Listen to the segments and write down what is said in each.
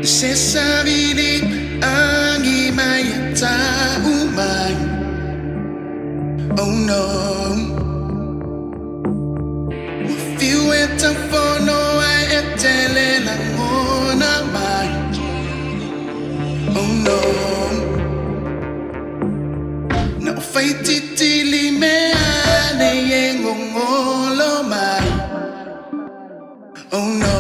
Se savili angi mai tau mai. Oh no. Fiu e tafono ai e tele la ngona mai. Oh no. Na fai titili me ane ye ngongolo mai. Oh no.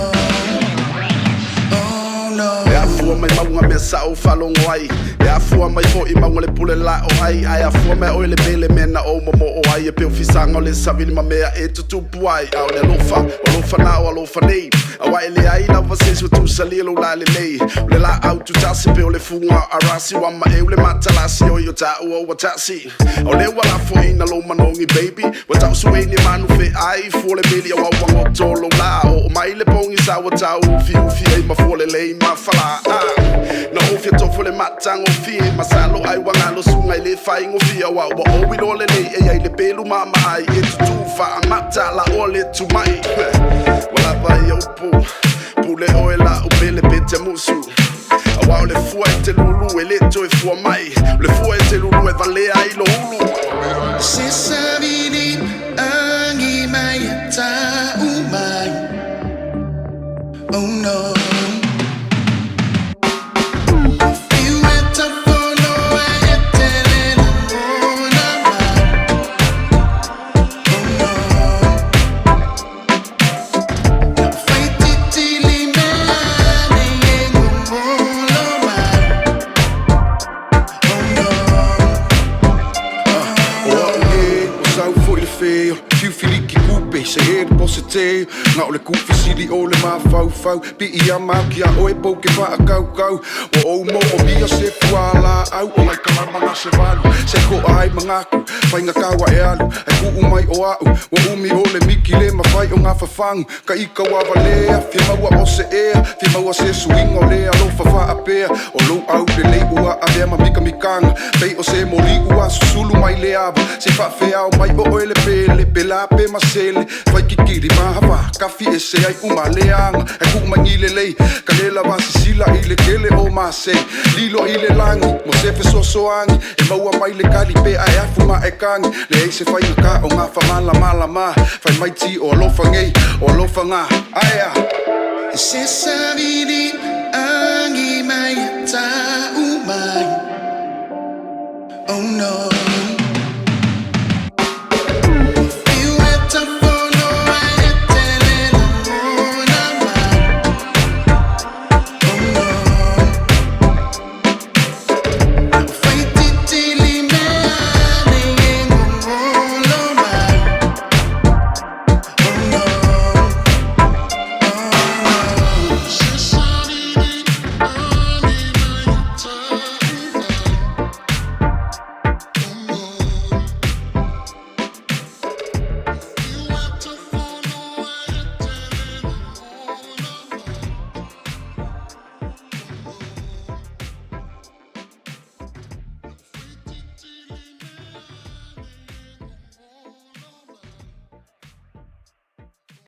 Mai maunga me sao falongo ai e afua mai fo I maunga le pule la o ai ai afua mai oile bele mena o momo o ai e pe ofisanga o le savili ma mea e tutupu ai au le alofa na o alofa nei awa ele ai na vase su tu salilo la le lei le la au tu tasi pe o le funga arasi wa ma e ule matalasi o yo ta o watasi o le wala fo ina lo manongi baby wa tau su e ni manu fe ai fo le mili o wango tolo la o mai le pongi sa wa tau fi e ma fo le lei ma fala na ofia tofo le matango fie masalo ai wangalo sungai le fai ngo fia wa o wi le nei e ai le pelu mama ai e tu fa mata la ole tu mai wala vai o pule o la o bele pete musu wa le fua te lulu e le to e fua mai le fua te lulu e vale ai lo ulu se savini angi mai ta umai. Oh no. Se heer bosse te, nou le koe visili ole ma fau pi ia makia oe poke fa kau o mo o bia se fuala au o mai kala manga se valu se ko ai mangaku fainga kawa e alu e ku mai o au o umi ole miki le ma fai o nga fafang ka ika wa valea fi maua o se e fi maua se swing o le alo fa apea o lo au le le ua ave ma mika mikanga pe o se moli ua susulu mai le ava se fa fea o mai o ele pele pela pe masele fai kikiri mahava kafi e se ai uma leanga e ku mangile lei kalela vasi sila ile kele o mase lilo ile langi mo se fe sosoangi e maua mai le kali pe ai afuma e kangi le se fai ka o nga fa mala ma fai mai ti o alofa nei o alofa nga aya se savini